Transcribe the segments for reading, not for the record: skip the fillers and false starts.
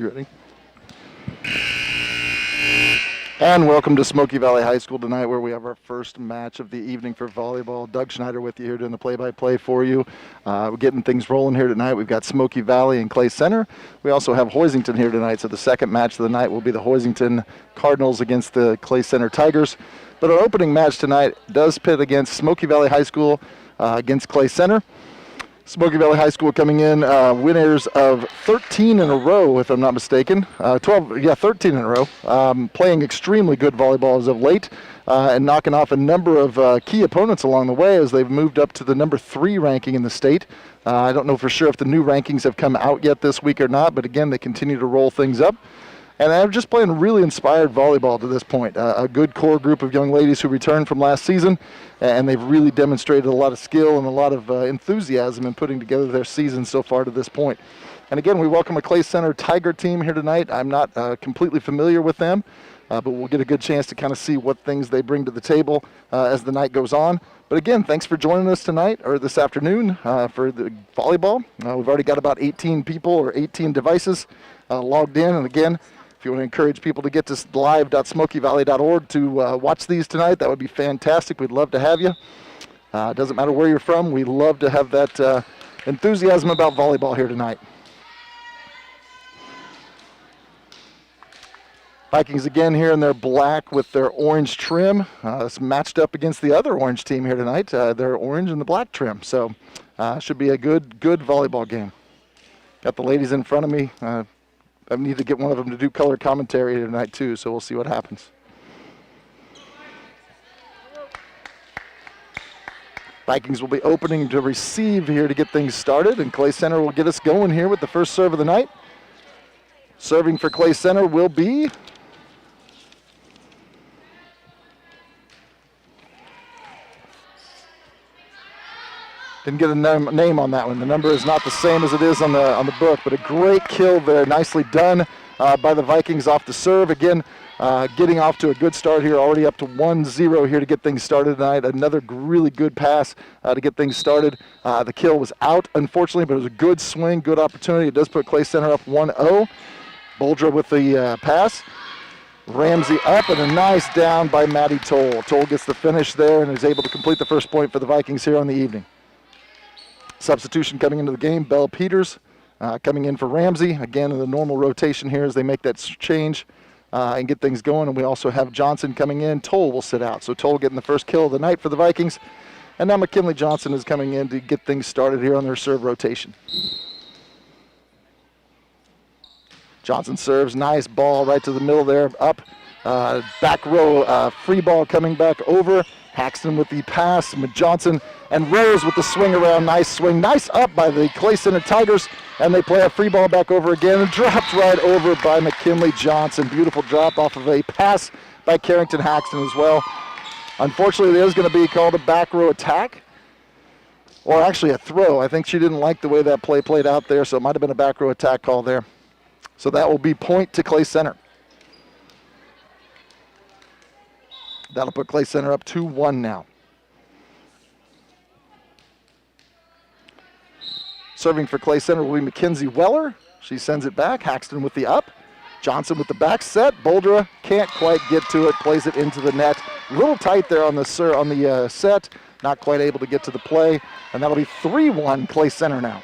You ready? And welcome to Smoky Valley High School tonight, where we have our first match of the evening for volleyball. Doug Schneider with you here doing the play-by-play for you. We're getting things rolling here tonight. We've got Smoky Valley and Clay Center. We also have Hoisington here tonight, so the second match of the night will be the Hoisington Cardinals against the Clay Center Tigers. But our opening match tonight does pit against Smoky Valley High School against Clay Center. Smoky Valley High School coming in winners of 13 in a row, if I'm not mistaken. 13 in a row. Playing extremely good volleyball as of late and knocking off a number of key opponents along the way as they've moved up to the number 3 ranking in the state. I don't know for sure if the new rankings have come out yet this week or not, but again, they continue to roll things up. And they're just playing really inspired volleyball to this point. A good core group of young ladies who returned from last season, and they've really demonstrated a lot of skill and a lot of enthusiasm in putting together their season so far to this point. And again, we welcome a Clay Center Tiger team here tonight. I'm not completely familiar with them, but we'll get a good chance to kind of see what things they bring to the table as the night goes on. But again, thanks for joining us tonight, or this afternoon, for the volleyball. We've already got about 18 people or 18 devices logged in, and again, if you want to encourage people to get to live.smokyvalley.org to watch these tonight, that would be fantastic. We'd love to have you. It doesn't matter where you're from. We love to have that enthusiasm about volleyball here tonight. Vikings again here in their black with their orange trim. It's matched up against the other orange team here tonight. Their orange and the black trim. So should be a good volleyball game. Got the ladies in front of me. I need to get one of them to do color commentary tonight too, so we'll see what happens. Vikings will be opening to receive here to get things started, and Clay Center will get us going here with the first serve of the night. Serving for Clay Center will be didn't get a name on that one. The number is not the same as it is on the book, but a great kill there. Nicely done by the Vikings off the serve. Again, getting off to a good start here, already up to 1-0 here to get things started tonight. Another really good pass to get things started. The kill was out, unfortunately, but it was a good swing, good opportunity. It does put Clay Center up 1-0. Boldra with the pass. Ramsey up, and a nice down by Maddie Toll. Toll gets the finish there and is able to complete the first point for the Vikings here on the evening. Substitution coming into the game, Belle Peters coming in for Ramsey. Again, in the normal rotation here as they make that change and get things going. And we also have Johnson coming in. Toll will sit out. So Toll getting the first kill of the night for the Vikings. And now McKinley Johnson is coming in to get things started here on their serve rotation. Johnson serves, nice ball right to the middle there, up. Back row, free ball coming back over. Haxton with the pass, Johnson and Rose with the swing around, nice swing. Nice up by the Clay Center Tigers, and they play a free ball back over again, and dropped right over by McKinley Johnson. Beautiful drop off of a pass by Carrington Haxton as well. Unfortunately, there's going to be called a back row attack, or actually a throw. I think she didn't like the way that play played out there, so it might have been a back row attack call there. So that will be point to Clay Center. That'll put Clay Center up 2-1 now. Serving for Clay Center will be Mackenzie Weller. She sends it back. Haxton with the up. Johnson with the back set. Boldra can't quite get to it. Plays it into the net. A little tight there on the set. Not quite able to get to the play. And that'll be 3-1 Clay Center now.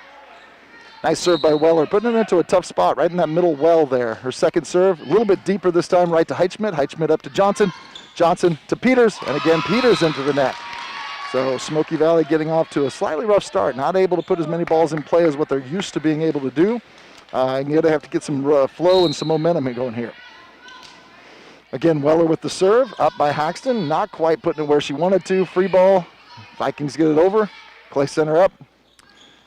Nice serve by Weller, putting it into a tough spot right in that middle well there. Her second serve, a little bit deeper this time, right to Heitschmidt. Heitschmidt up to Johnson. Johnson to Peters, and again Peters into the net. So Smoky Valley getting off to a slightly rough start, not able to put as many balls in play as what they're used to being able to do. And you're going to have to get some flow and some momentum going here. Again, Weller with the serve, up by Haxton, not quite putting it where she wanted to. Free ball, Vikings get it over. Clay Center up.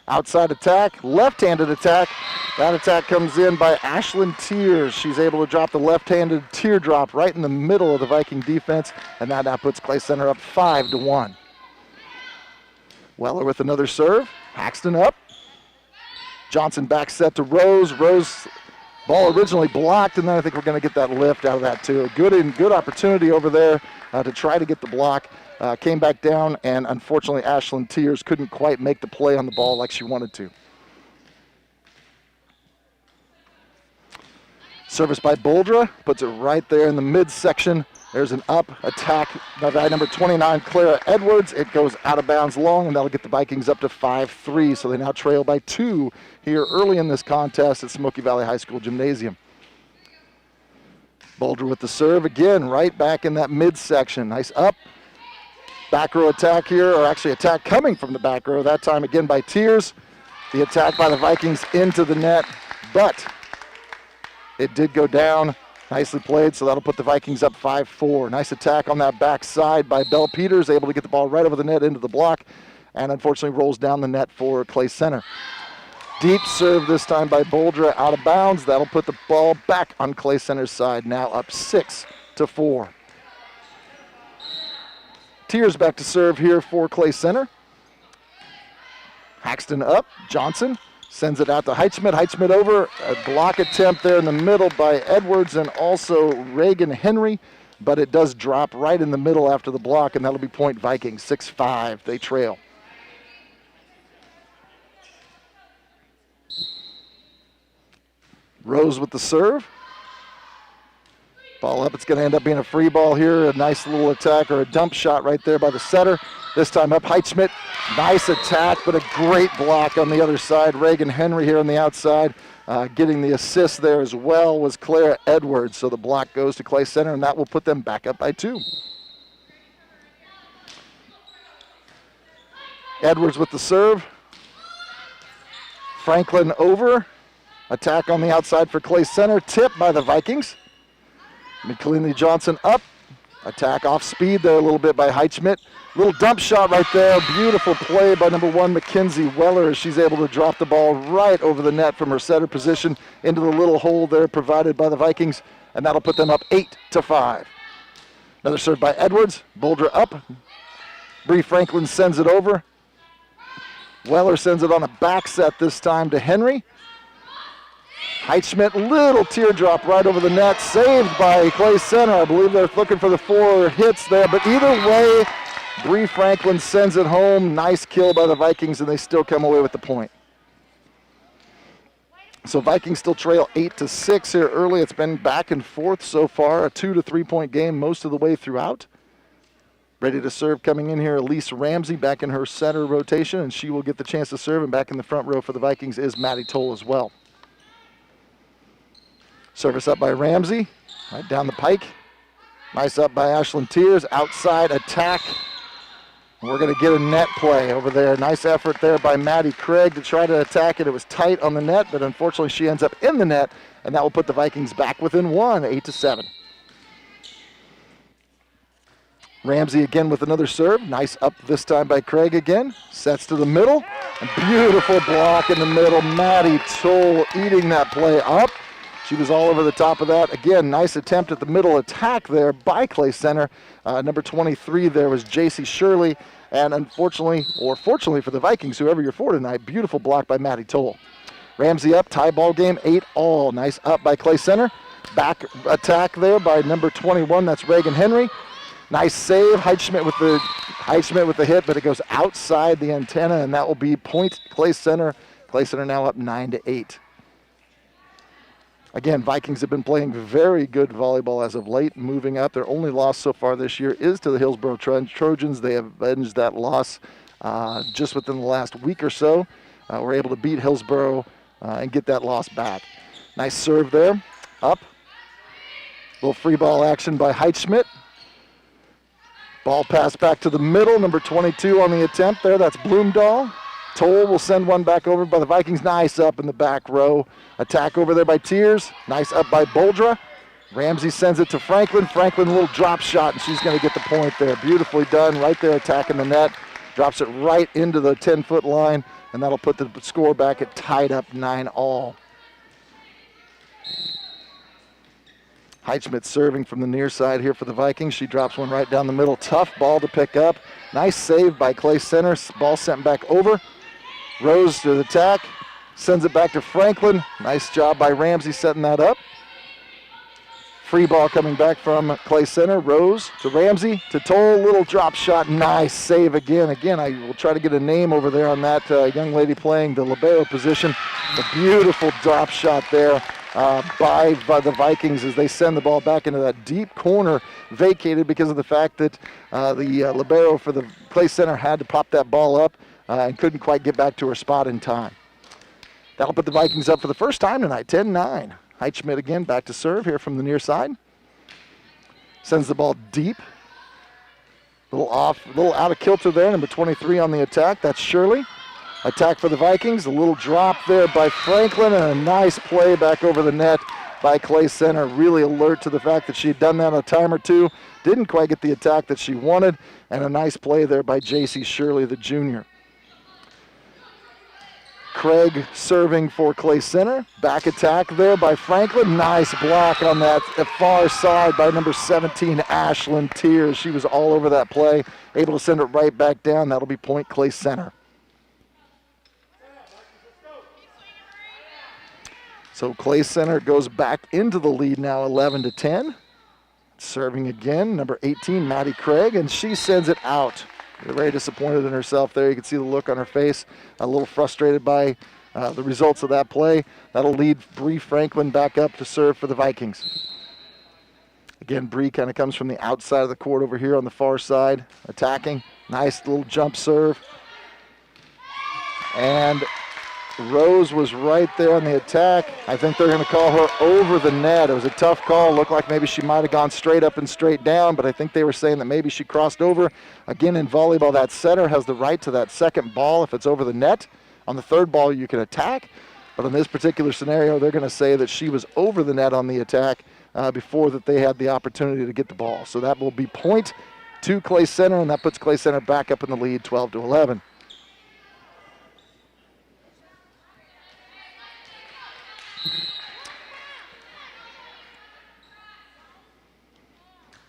Outside attack, left-handed attack. That attack comes in by Ashlyn Tears. She's able to drop the left-handed teardrop right in the middle of the Viking defense, and that now puts Clay Center up 5-1. Weller with another serve. Haxton up. Johnson back set to Rose. Rose ball originally blocked, and then I think we're going to get that lift out of that too. Good opportunity over there to try to get the block. Came back down, and unfortunately Ashlyn Tears couldn't quite make the play on the ball like she wanted to. Service by Boldra, puts it right there in the midsection. There's an up attack by number 29, Clara Edwards. It goes out of bounds long, and that'll get the Vikings up to 5-3. So they now trail by 2 here early in this contest at Smoky Valley High School Gymnasium. Boldra with the serve again, right back in that midsection. Nice up. Back row attack here, or actually attack coming from the back row. That time again by Tears. The attack by the Vikings into the net, but it did go down. Nicely played, so that'll put the Vikings up 5-4. Nice attack on that back side by Belle Peters, able to get the ball right over the net into the block, and unfortunately rolls down the net for Clay Center. Deep serve this time by Boldra, out of bounds. That'll put the ball back on Clay Center's side, now up 6-4. Tears back to serve here for Clay Center. Haxton up, Johnson sends it out to Heitschmidt. Heitschmidt over, a block attempt there in the middle by Edwards and also Reagan Henry, but it does drop right in the middle after the block, and that'll be point Vikings, 6-5, they trail. Rose with the serve. Ball up, it's going to end up being a free ball here. A nice little attack or a dump shot right there by the setter. This time up, Heitschmidt. Nice attack, but a great block on the other side. Reagan Henry here on the outside. Getting the assist there as well was Clara Edwards. So the block goes to Clay Center, and that will put them back up by 2. Edwards with the serve. Franklin over. Attack on the outside for Clay Center. Tip by the Vikings. McLeanly Johnson up. Attack off speed there a little bit by Heitschmidt. Little dump shot right there. Beautiful play by number 1, Mackenzie Weller, as she's able to drop the ball right over the net from her setter position into the little hole there provided by the Vikings, and that'll put them up 8-5. Another serve by Edwards. Boldra up. Bree Franklin sends it over. Weller sends it on a back set this time to Henry. Heitschmidt, little teardrop right over the net, saved by Clay Center. I believe they're looking for the 4 hits there, but either way, Bree Franklin sends it home. Nice kill by the Vikings, and they still come away with the point. So Vikings still trail 8-6 here early. It's been back and forth so far, a 2 to 3 point game most of the way throughout. Ready to serve coming in here, Elise Ramsey back in her center rotation, and she will get the chance to serve, and back in the front row for the Vikings is Maddie Toll as well. Service up by Ramsey, right down the pike. Nice up by Ashlyn Tears, outside attack. We're going to get a net play over there. Nice effort there by Maddie Craig to try to attack it. It was tight on the net, but unfortunately she ends up in the net, and that will put the Vikings back within 1, 8-7. Ramsey again with another serve. Nice up this time by Craig again. Sets to the middle. A beautiful block in the middle. Maddie Toll eating that play up. She was all over the top of that. Again, nice attempt at the middle attack there by Clay Center. Number 23 there was J.C. Shirley. And unfortunately, or fortunately for the Vikings, whoever you're for tonight, beautiful block by Maddie Toll. Ramsey up, tie ball game, 8-all. Nice up by Clay Center. Back attack there by number 21, that's Reagan Henry. Nice save, Heitschmidt with the hit, but it goes outside the antenna, and that will be point Clay Center. Clay Center now up 9-8. Again, Vikings have been playing very good volleyball as of late, moving up. Their only loss so far this year is to the Hillsborough Trojans. They have avenged that loss just within the last week or so. We're able to beat Hillsborough and get that loss back. Nice serve there, up. Little free ball action by Heitschmidt. Ball pass back to the middle, number 22 on the attempt there, that's Bloomdahl. Toll will send one back over by the Vikings. Nice up in the back row. Attack over there by Tears. Nice up by Boldra. Ramsey sends it to Franklin. Franklin, a little drop shot, and she's going to get the point there. Beautifully done right there, attacking the net. Drops it right into the 10-foot line, and that'll put the score back at tied up 9-all. Heitschmidt serving from the near side here for the Vikings. She drops one right down the middle. Tough ball to pick up. Nice save by Clay Center. Ball sent back over. Rose to the attack. Sends it back to Franklin. Nice job by Ramsey setting that up. Free ball coming back from Clay Center. Rose to Ramsey to Toll. Little drop shot. Nice save again. Again, I will try to get a name over there on that young lady playing the libero position. A beautiful drop shot there by the Vikings as they send the ball back into that deep corner, vacated because of the fact that the libero for the Clay Center had to pop that ball up and couldn't quite get back to her spot in time. That'll put the Vikings up for the first time tonight, 10-9. Heitschmidt again back to serve here from the near side. Sends the ball deep. A little out of kilter there, number 23 on the attack. That's Shirley. Attack for the Vikings. A little drop there by Franklin and a nice play back over the net by Clay Center. Really alert to the fact that she had done that a time or two. Didn't quite get the attack that she wanted, and a nice play there by J.C. Shirley, the junior. Craig serving for Clay Center. Back attack there by Franklin. Nice block on that far side by number 17, Ashlyn Tears. She was all over that play, able to send it right back down. That'll be point Clay Center. So Clay Center goes back into the lead now, 11-10. Serving again, number 18, Maddie Craig, and she sends it out. Very disappointed in herself there. You can see the look on her face, a little frustrated by the results of that play. That'll lead Bree Franklin back up to serve for the Vikings. Again, Bree kind of comes from the outside of the court over here on the far side, attacking. Nice little jump serve. And Rose was right there on the attack. I think they're going to call her over the net. It was a tough call. Looked like maybe she might have gone straight up and straight down, but I think they were saying that maybe she crossed over. Again, in volleyball, that setter has the right to that second ball if it's over the net. On the third ball, you can attack. But in this particular scenario, they're going to say that she was over the net on the attack before that they had the opportunity to get the ball. So that will be point to Clay Center, and that puts Clay Center back up in the lead, 12-11.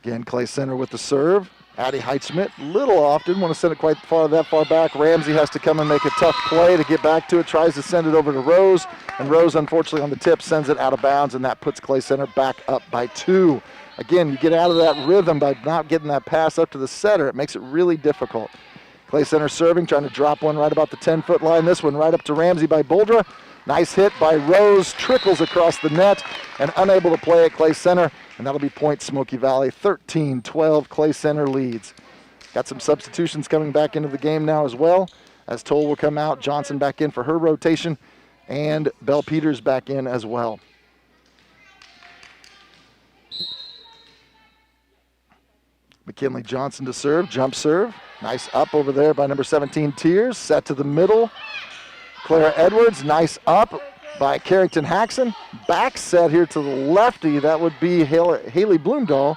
Again, Clay Center with the serve. Addie Heitschmidt, little off, didn't want to send it quite that far back. Ramsey has to come and make a tough play to get back to it, tries to send it over to Rose, and Rose, unfortunately, on the tip, sends it out of bounds, and that puts Clay Center back up by 2. Again, you get out of that rhythm by not getting that pass up to the setter. It makes it really difficult. Clay Center serving, trying to drop one right about the 10-foot line. This one right up to Ramsey by Boldra. Nice hit by Rose, trickles across the net, and unable to play at Clay Center. And that'll be point Smoky Valley, 13-12, Clay Center leads. Got some substitutions coming back into the game now as well, as Toll will come out, Johnson back in for her rotation, and Bell Peters back in as well. McKinley Johnson to serve, jump serve. Nice up over there by number 17, Tears, set to the middle. Clara Edwards, nice up by Carrington Haxon. Back set here to the lefty. That would be Haley Bloomdahl.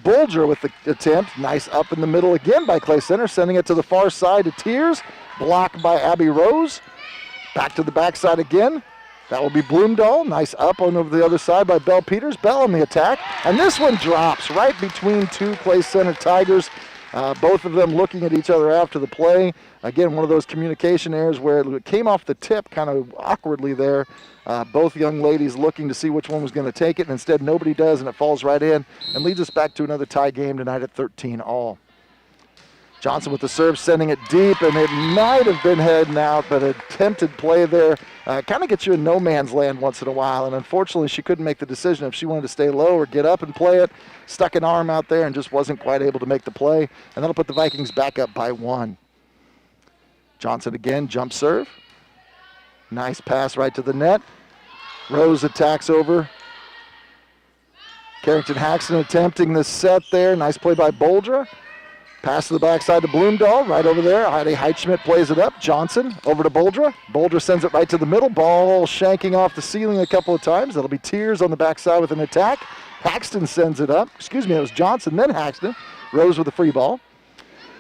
Bolger with the attempt. Nice up in the middle again by Clay Center, sending it to the far side to Tears. Blocked by Abby Rose. Back to the backside again. That will be Bloomdahl. Nice up on over the other side by Bell Peters. Bell on the attack. And this one drops right between two Clay Center Tigers. Both of them looking at each other after the play. Again, one of those communication errors where it came off the tip kind of awkwardly there. Both young ladies looking to see which one was going to take it, and instead nobody does, and it falls right in and leads us back to another tie game tonight at 13-all. Johnson with the serve, sending it deep, and it might have been heading out, but an attempted play there kind of gets you in no man's land once in a while, and unfortunately she couldn't make the decision if she wanted to stay low or get up and play it. Stuck an arm out there and just wasn't quite able to make the play, and that'll put the Vikings back up by 1. Johnson again, jump serve. Nice pass right to the net. Rose attacks over. Carrington Haxon attempting the set there. Nice play by Boldra. Pass to the backside to Bloomdahl, right over there. Heidi Heitschmidt plays it up. Johnson over to Boldra. Boldra sends it right to the middle. Ball shanking off the ceiling a couple of times. That'll be Tears on the backside with an attack. Haxton sends it up. Excuse me, it was Johnson, then Haxton. Rose with the free ball.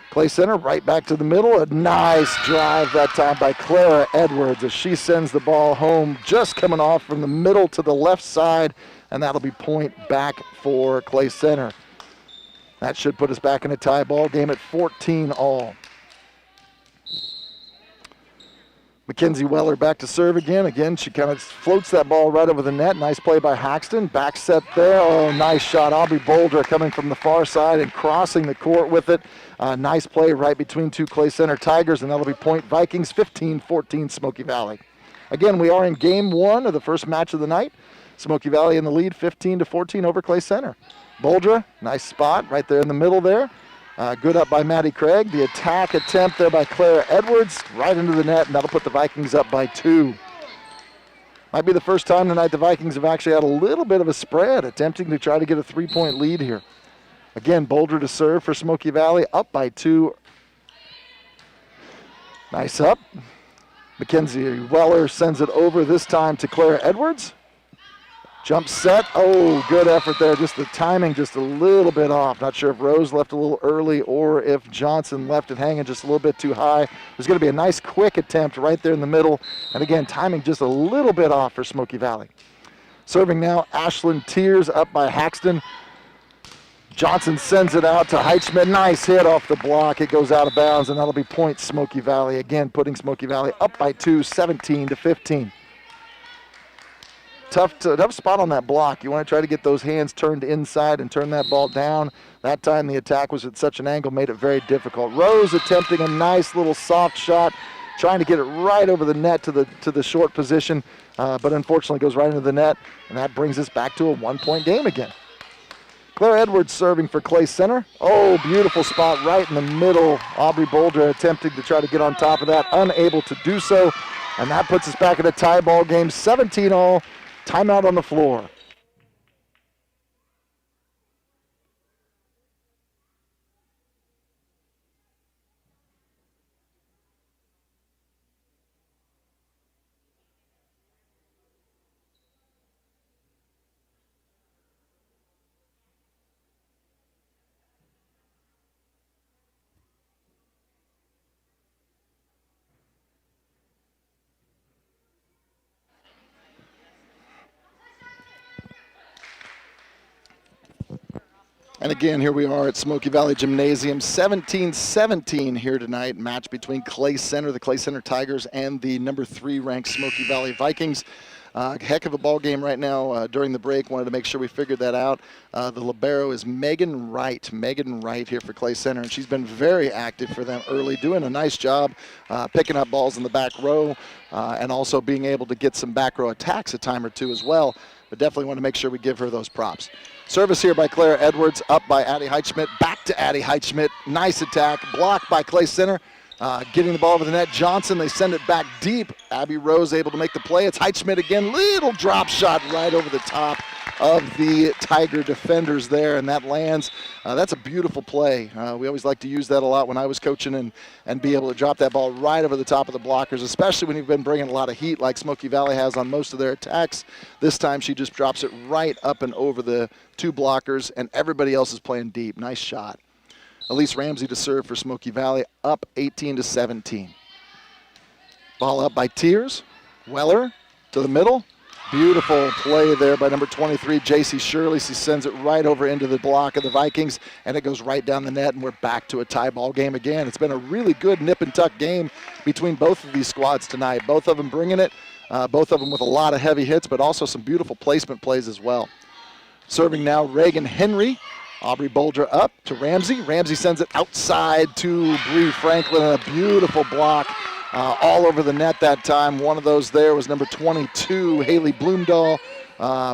Clay Center right back to the middle. A nice drive that time by Clara Edwards as she sends the ball home, just coming off from the middle to the left side, and that'll be point back for Clay Center. That should put us back in a tie ball game at 14-all. Mackenzie Weller back to serve again. Again, she kind of floats that ball right over the net. Nice play by Haxton. Back set there. Oh, nice shot. Aubrey Boulder coming from the far side and crossing the court with it. Nice play right between two Clay Center Tigers, and that'll be point Vikings 15-14 Smoky Valley. Again, we are in game one of the first match of the night. Smoky Valley in the lead 15-14 over Clay Center. Boulder, nice spot right there in the middle there. Good up by Maddie Craig. The attack attempt there by Claire Edwards, right into the net, and that'll put the Vikings up by 2. Might be the first time tonight the Vikings have actually had a little bit of a spread, attempting to try to get a 3-point lead here. Again, Boulder to serve for Smoky Valley, up by 2. Nice up. Mackenzie Weller sends it over this time to Claire Edwards. Jump set. Oh, good effort there. Just the timing just a little bit off. Not sure if Rose left a little early or if Johnson left it hanging just a little bit too high. There's going to be a nice quick attempt right there in the middle. And again, timing just a little bit off for Smoky Valley. Serving now, Ashlyn Tears up by Haxton. Johnson sends it out to Heitschmidt. Nice hit off the block. It goes out of bounds, and that'll be point Smoky Valley. Again, putting Smoky Valley up by 2, 17-15. Tough spot on that block. You want to try to get those hands turned inside and turn that ball down. That time the attack was at such an angle, made it very difficult. Rose attempting a nice little soft shot, trying to get it right over the net to the short position, but unfortunately goes right into the net, and that brings us back to a 1-point game again. Claire Edwards serving for Clay Center. Oh, beautiful spot right in the middle. Aubrey Boulder attempting to try to get on top of that, unable to do so, and that puts us back in a tie ball game, 17-all. Timeout on the floor. And again, here we are at Smoky Valley Gymnasium, 17-17 here tonight. Match between Clay Center, the Clay Center Tigers, and the number 3 ranked Smoky Valley Vikings. Heck of a ball game right now. During the break, wanted to make sure we figured that out. The libero is Megan Wright. Megan Wright here for Clay Center, and she's been very active for them early, doing a nice job picking up balls in the back row and also being able to get some back row attacks a time or two as well. But definitely want to make sure we give her those props. Service here by Claire Edwards, up by Addie Heitschmidt, back to Addie Heitschmidt. Nice attack, blocked by Clay Center. Getting the ball over the net, Johnson, they send it back deep. Abby Rose able to make the play. It's Heitschmidt again, little drop shot right over the top of the Tiger defenders there, and that lands. That's a beautiful play. We always like to use that a lot when I was coaching and be able to drop that ball right over the top of the blockers, especially when you've been bringing a lot of heat like Smoky Valley has on most of their attacks. This time she just drops it right up and over the 2 blockers, and everybody else is playing deep. Nice shot. Elise Ramsey to serve for Smoky Valley, up 18-17. Ball up by Tears. Weller to the middle. Beautiful play there by number 23, J.C. Shirley. She sends it right over into the block of the Vikings, and it goes right down the net, and we're back to a tie ball game again. It's been a really good nip and tuck game between both of these squads tonight. Both of them bringing it, both of them with a lot of heavy hits, but also some beautiful placement plays as well. Serving now, Reagan Henry. Aubrey Boulder up to Ramsey. Ramsey sends it outside to Bree Franklin. A beautiful block all over the net that time. One of those there was number 22, Haley Bloomdahl.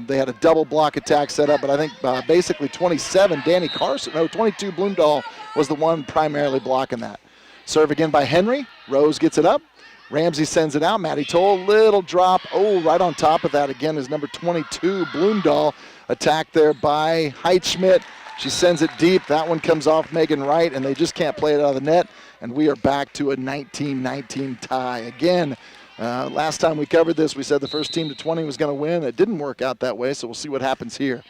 They had a double block attack set up, but I think basically 27, Danny Carson, no, 22, Bloomdahl was the one primarily blocking that. Serve again by Henry. Rose gets it up. Ramsey sends it out. Maddie Toll, little drop. Oh, right on top of that again is number 22, Bloomdahl. Attack there by Heitschmidt. She sends it deep. That one comes off Megan Wright, and they just can't play it out of the net. And we are back to a 19-19 tie. Again, last time we covered this, we said the first team to 20 was going to win. It didn't work out that way, so we'll see what happens here.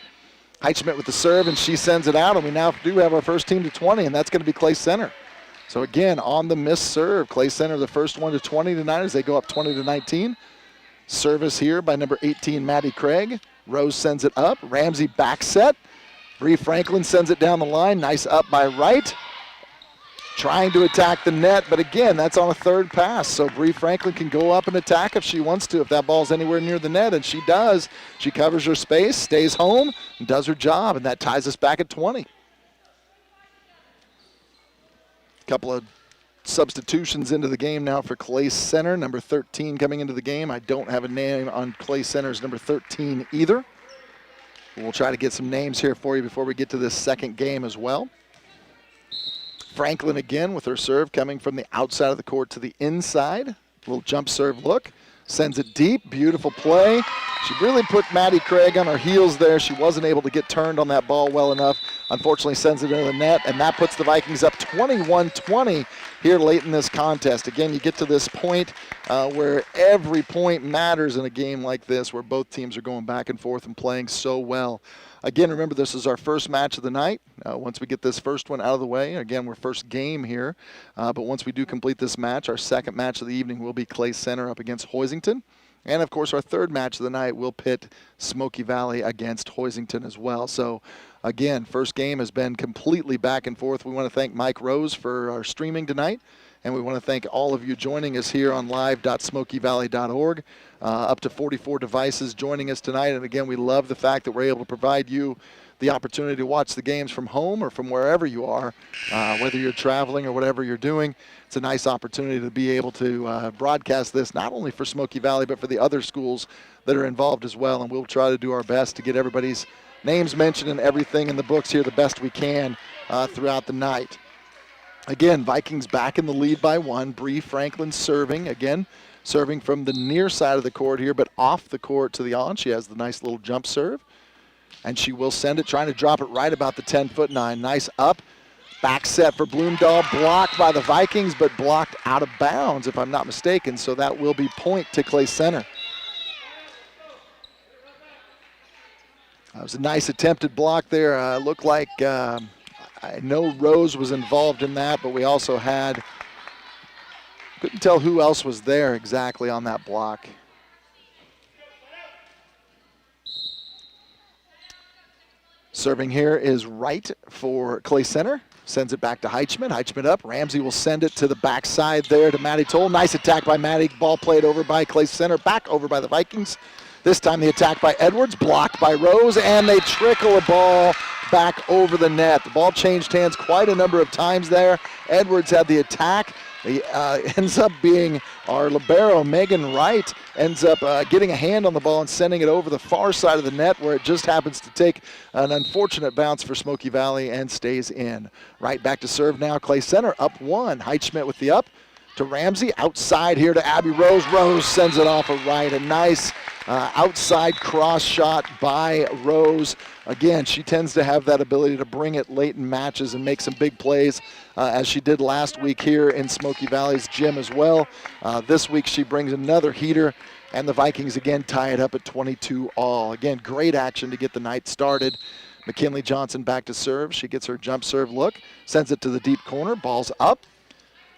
Heitschmidt with the serve, and she sends it out, and we now do have our first team to 20, and that's going to be Clay Center. So again, on the missed serve, Clay Center the first one to 20 tonight as they go up 20-19. Service here by number 18, Maddie Craig. Rose sends it up. Ramsey back set. Bree Franklin sends it down the line. Nice up by Wright. trying to attack the net, but again, that's on a third pass. So Bree Franklin can go up and attack if she wants to, if that ball's anywhere near the net, and she does. She covers her space, stays home, and does her job, and that ties us back at 20. Couple of substitutions into the game now for Clay Center. Number 13 coming into the game. I don't have a name on Clay Center's number 13 either. We'll try to get some names here for you before we get to this second game as well. Franklin again with her serve coming from the outside of the court to the inside. Little jump serve look. Sends it deep. Beautiful play. She really put Maddie Craig on her heels there. She wasn't able to get turned on that ball well enough. Unfortunately sends it into the net, and that puts the Vikings up 21-20 here late in this contest. Again, you get to this point where every point matters in a game like this, where both teams are going back and forth and playing so well. Again, remember, this is our first match of the night. Once we get this first one out of the way, again, we're first game here. But once we do complete this match, our second match of the evening will be Clay Center up against Hoisington. And, of course, our third match of the night will pit Smoky Valley against Hoisington as well. So, again, first game has been completely back and forth. We want to thank Mike Rose for our streaming tonight. And we want to thank all of you joining us here on live.smokyvalley.org. Up to 44 devices joining us tonight. And again, we love the fact that we're able to provide you the opportunity to watch the games from home or from wherever you are, whether you're traveling or whatever you're doing. It's a nice opportunity to be able to broadcast this, not only for Smoky Valley, but for the other schools that are involved as well. And we'll try to do our best to get everybody's names mentioned and everything in the books here the best we can throughout the night. Again, Vikings back in the lead by 1. Bree Franklin serving. Again, serving from the near side of the court here, but off the court to the on. She has the nice little jump serve. And she will send it, trying to drop it right about the 10-foot line. Nice up. Back set for Bloomdahl. Blocked by the Vikings, but blocked out of bounds, if I'm not mistaken. So that will be point to Clay Center. That was a nice attempted block there. Looked like... I know Rose was involved in that, but we also had, couldn't tell who else was there exactly on that block. Serving here is Wright for Clay Center. Sends it back to Heichman. Heichman up. Ramsey will send it to the backside there to Maddie Toll. Nice attack by Maddie. Ball played over by Clay Center. Back over by the Vikings. This time the attack by Edwards. Blocked by Rose, and they trickle a ball back over the net. The ball changed hands quite a number of times there. Edwards had the attack. He ends up being our libero, Megan Wright, ends up getting a hand on the ball and sending it over the far side of the net, where it just happens to take an unfortunate bounce for Smoky Valley and stays in. Right back to serve now. Clay Center up 1. Heitschmidt with the up to Ramsey. Outside here to Abby Rose. Rose sends it off a right. A nice outside cross shot by Rose. Again, she tends to have that ability to bring it late in matches and make some big plays, as she did last week here in Smoky Valley's gym as well. This week she brings another heater, and the Vikings again tie it up at 22-all. Again, great action to get the night started. McKinley Johnson back to serve. She gets her jump serve look, sends it to the deep corner, ball's up.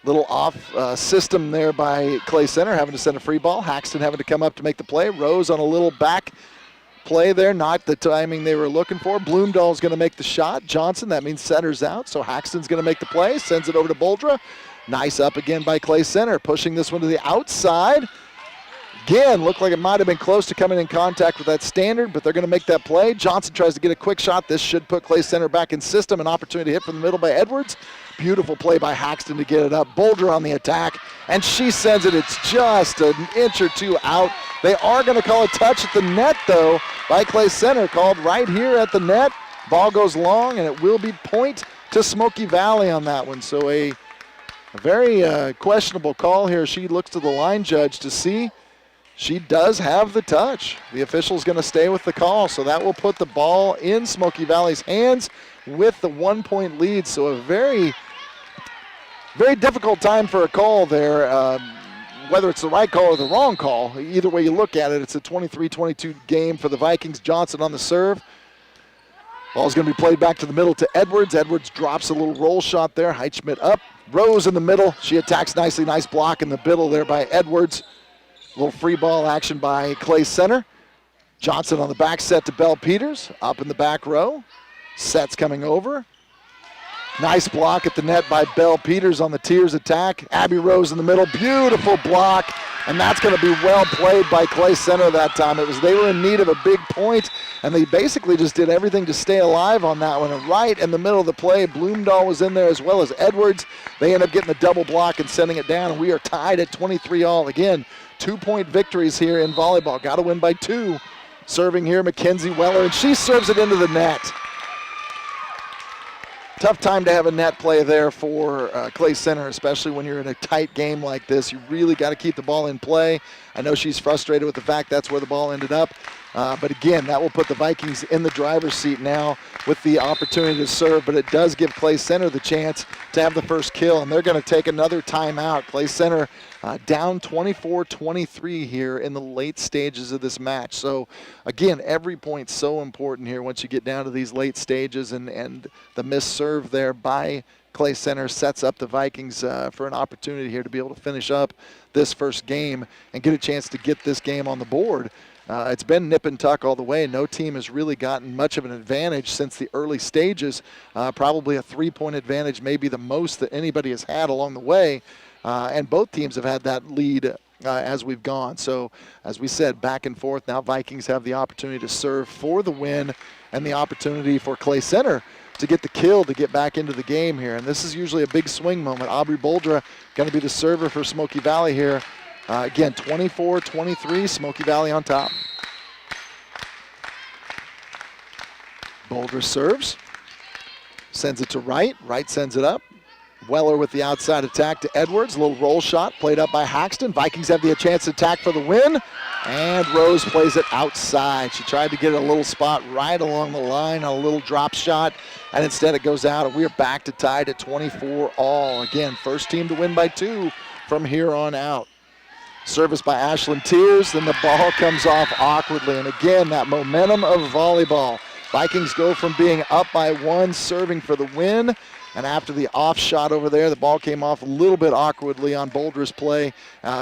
Little off system there by Clay Center, having to send a free ball. Haxton having to come up to make the play. Rose on a little back play there, not the timing they were looking for. Bloomdahl's going to make the shot. Johnson, that means center's out, so Haxton's going to make the play. Sends it over to Boldra. Nice up again by Clay Center, pushing this one to the outside. Again, looked like it might have been close to coming in contact with that standard, but they're going to make that play. Johnson tries to get a quick shot. This should put Clay Center back in system. An opportunity to hit from the middle by Edwards. Beautiful play by Haxton to get it up. Boulder on the attack, and she sends it. It's just an inch or two out. They are going to call a touch at the net, though, by Clay Center. Called right here at the net. Ball goes long, and it will be point to Smoky Valley on that one. So a very questionable call here. She looks to the line judge to see. She does have the touch. The official's going to stay with the call, so that will put the ball in Smoky Valley's hands with the 1-point lead. So a very, very difficult time for a call there, whether it's the right call or the wrong call. Either way you look at it, it's a 23-22 game for the Vikings. Johnson on the serve. Ball's going to be played back to the middle to Edwards. Edwards drops a little roll shot there. Heitschmidt up. Rose in the middle. She attacks nicely. Nice block in the middle there by Edwards. Little free ball action by Clay Center. Johnson on the back set to Belle Peters. Up in the back row. Set's coming over. Nice block at the net by Belle Peters on the Tiers attack. Abby Rose in the middle, beautiful block, and that's going to be well played by Clay Center that time. They were in need of a big point, and they basically just did everything to stay alive on that one. And right in the middle of the play, Bloomdahl was in there as well as Edwards. They end up getting the double block and sending it down, and we are tied at 23-all. Again, 2-point victories here in volleyball. Got to win by 2. Serving here, Mackenzie Weller, and she serves it into the net. Tough time to have a net play there for Clay Center, especially when you're in a tight game like this. You really got to keep the ball in play. I know she's frustrated with the fact that's where the ball ended up. But again, that will put the Vikings in the driver's seat now with the opportunity to serve. But it does give Clay Center the chance to have the first kill, and they're going to take another timeout. Clay Center down 24-23 here in the late stages of this match. So again, every point's so important here once you get down to these late stages, and the missed serve there by Clay Center sets up the Vikings for an opportunity here to be able to finish up this first game and get a chance to get this game on the board. It's been nip and tuck all the way. No team has really gotten much of an advantage since the early stages. Probably a 3-point advantage, maybe the most that anybody has had along the way. And both teams have had that lead as we've gone. So, as we said, back and forth. Now Vikings have the opportunity to serve for the win and the opportunity for Clay Center to get the kill to get back into the game here. And this is usually a big swing moment. Aubrey Boldra going to be the server for Smoky Valley here. Again, 24-23, Smoky Valley on top. Boldra serves, sends it to Wright. Wright sends it up. Weller with the outside attack to Edwards. A little roll shot played up by Haxton. Vikings have the chance to attack for the win. And Rose plays it outside. She tried to get a little spot right along the line on a little drop shot. And instead it goes out. And we are back to tied at 24-all. Again, first team to win by 2 from here on out. Service by Ashlyn Tiers, then the ball comes off awkwardly. And again, that momentum of volleyball. Vikings go from being up by 1, serving for the win. And after the off shot over there, the ball came off a little bit awkwardly on Boulder's play.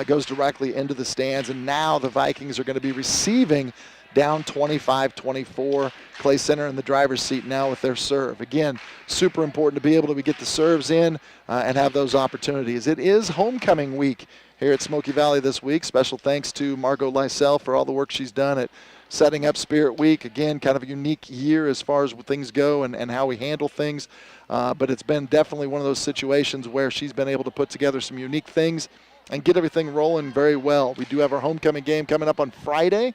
Goes directly into the stands. And now the Vikings are going to be receiving down 25-24. Clay Center in the driver's seat now with their serve. Again, super important to be able to get the serves in and have those opportunities. It is homecoming week here at Smoky Valley this week. Special thanks to Margot Lysell for all the work she's done at setting up Spirit Week. Again, kind of a unique year as far as things go and how we handle things. But it's been definitely one of those situations where she's been able to put together some unique things and get everything rolling very well. We do have our homecoming game coming up on Friday.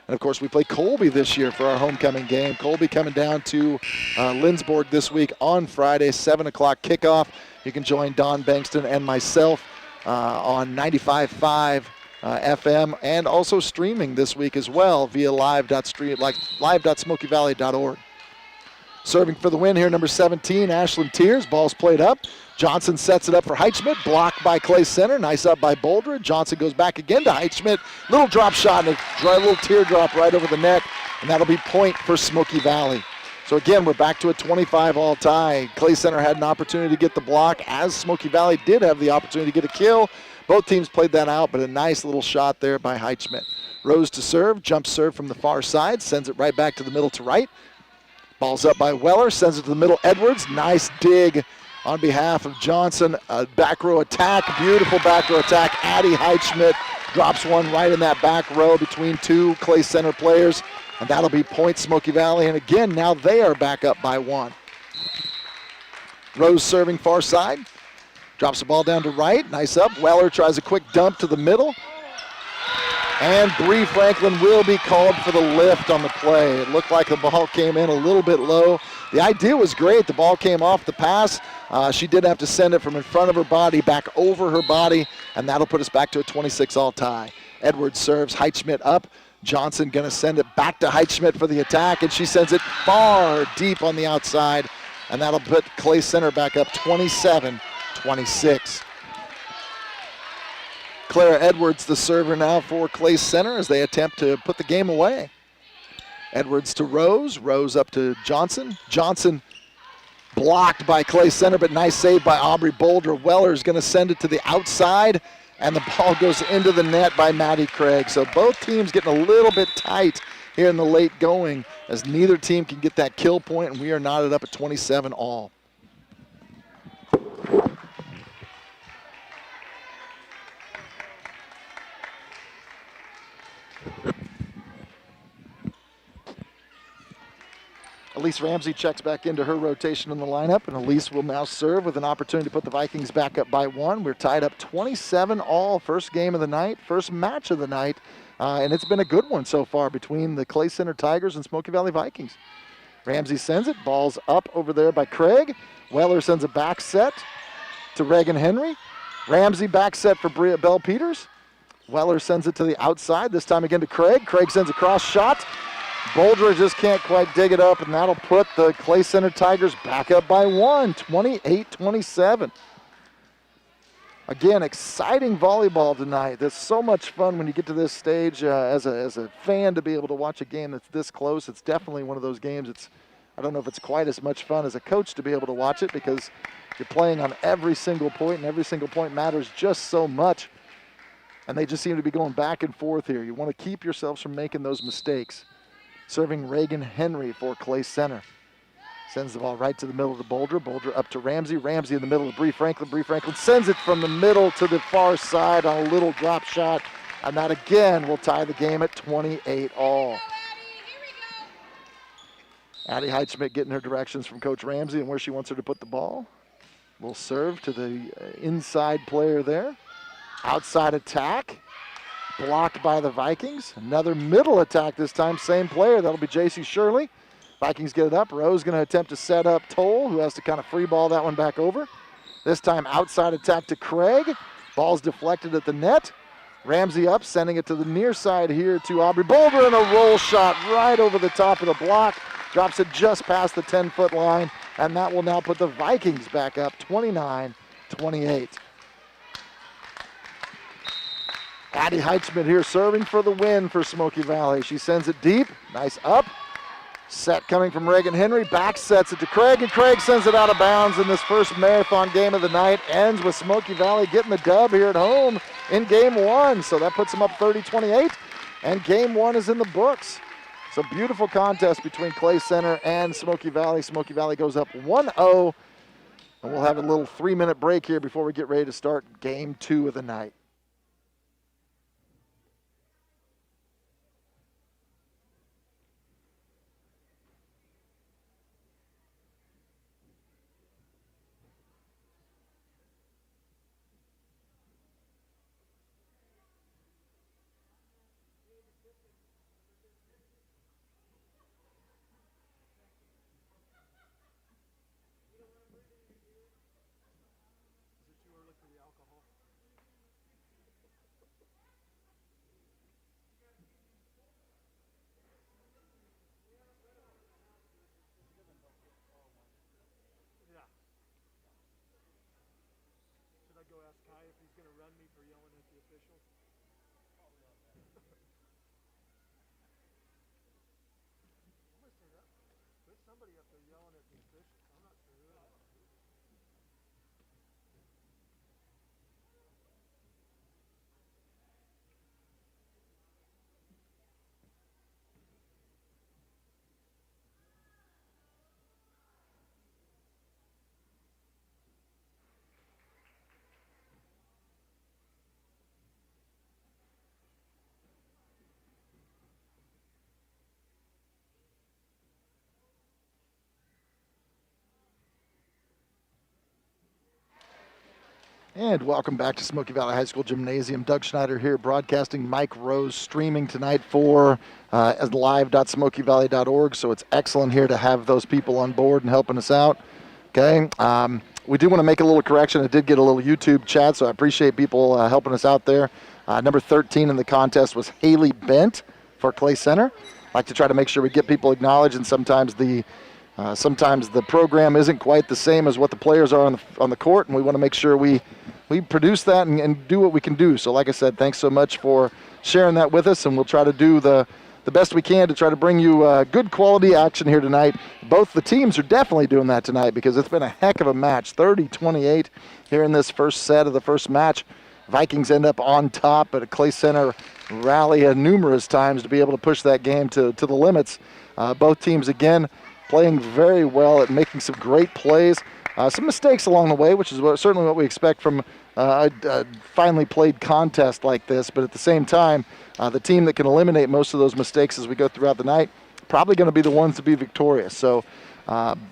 And, of course, we play Colby this year for our homecoming game. Colby coming down to Lindsborg this week on Friday, 7 o'clock kickoff. You can join Don Bankston and myself on 95.5 FM and also streaming this week as well via live.smokyvalley.org. Serving for the win here, number 17, Ashlyn Tiers. Ball's played up. Johnson sets it up for Heitschmidt. Blocked by Clay Center. Nice up by Boulder. Johnson goes back again to Heitschmidt. Little drop shot and a little teardrop right over the net. And that'll be point for Smoky Valley. So again, we're back to a 25-all tie. Clay Center had an opportunity to get the block, as Smoky Valley did have the opportunity to get a kill. Both teams played that out, but a nice little shot there by Heitschmidt. Rose to serve, jump serve from the far side, sends it right back to the middle to Wright. Ball's up by Weller, sends it to the middle. Edwards, nice dig on behalf of Johnson. A back row attack, beautiful back row attack. Addie Heitschmidt drops one right in that back row between 2 Clay Center players. And that'll be point Smoky Valley. And again, now they are back up by 1. Rose serving far side. Drops the ball down to Wright. Nice up. Weller tries a quick dump to the middle. And Bree Franklin will be called for the lift on the play. It looked like the ball came in a little bit low. The idea was great. The ball came off the pass. She did have to send it from in front of her body back over her body, and that'll put us back to a 26-all tie. Edwards serves Heitschmidt up. Johnson going to send it back to Heitschmidt for the attack, and she sends it far deep on the outside, and that'll put Clay Center back up 27-26. Clara Edwards, the server now for Clay Center as they attempt to put the game away. Edwards to Rose. Rose up to Johnson. Johnson blocked by Clay Center, but nice save by Aubrey Boulder. Weller's going to send it to the outside, and the ball goes into the net by Maddie Craig. So both teams getting a little bit tight here in the late going as neither team can get that kill point, and we are knotted up at 27 all. Elise Ramsey checks back into her rotation in the lineup, and Elise will now serve with an opportunity to put the Vikings back up by 1. We're tied up 27 all. First game of the night, first match of the night, and it's been a good one so far between the Clay Center Tigers and Smoky Valley Vikings. Ramsey sends it. Ball's up over there by Craig. Weller sends a back set to Reagan Henry. Ramsey back set for Belle Peters. Weller sends it to the outside, this time again to Craig. Craig sends a cross shot. Boulder just can't quite dig it up, and that'll put the Clay Center Tigers back up by 1, 28-27. Again, exciting volleyball tonight. There's so much fun when you get to this stage as a fan to be able to watch a game that's this close. It's definitely one of those games. I don't know if it's quite as much fun as a coach to be able to watch it because you're playing on every single point, and every single point matters just so much. And they just seem to be going back and forth here. You want to keep yourselves from making those mistakes. Serving Reagan Henry for Clay Center. Sends the ball right to the middle of the Boulder. Boulder up to Ramsey. Ramsey in the middle of Bree Franklin. Bree Franklin sends it from the middle to the far side on a little drop shot. And that again will tie the game at 28 all. Addie Heitschmidt getting her directions from Coach Ramsey and where she wants her to put the ball. Will serve to the inside player there. Outside attack, blocked by the Vikings. Another middle attack this time, same player. That'll be J.C. Shirley. Vikings get it up. Rose going to attempt to set up Toll, who has to kind of free ball that one back over. This time outside attack to Craig. Ball's deflected at the net. Ramsey up, sending it to the near side here to Aubrey Boulder, and a roll shot right over the top of the block. Drops it just past the 10-foot line, and that will now put the Vikings back up 29-28. Addie Heitschmidt here serving for the win for Smoky Valley. She sends it deep. Nice up. Set coming from Reagan Henry. Back sets it to Craig, and Craig sends it out of bounds. And this first marathon game of the night ends with Smoky Valley getting the dub here at home in game 1. So that puts them up 30-28, and game 1 is in the books. It's a beautiful contest between Clay Center and Smoky Valley. Smoky Valley goes up 1-0, and we'll have a little 3-minute break here before we get ready to start game 2 of the night. And welcome back to Smoky Valley High School Gymnasium. Doug Schneider here broadcasting. Mike Rose streaming tonight for live.smokyvalley.org. So it's excellent here to have those people on board and helping us out. Okay. We do want to make a little correction. I did get a little YouTube chat, so I appreciate people helping us out there. Number 13 in the contest was Haley Bent for Clay Center. I like to try to make sure we get people acknowledged, and sometimes the program isn't quite the same as what the players are on the court, and we want to make sure we produce that and do what we can do. So like I said, thanks so much for sharing that with us, and we'll try to do the best we can to try to bring you good quality action here tonight. Both the teams are definitely doing that tonight because it's been a heck of a match, 30-28 here in this first set of the first match. Vikings end up on top, but Clay Center rally numerous times to be able to push that game to the limits. Both teams, again, playing very well at making some great plays. Some mistakes along the way, which is certainly what we expect from a finely played contest like this. But at the same time, the team that can eliminate most of those mistakes as we go throughout the night probably going to be the ones to be victorious. So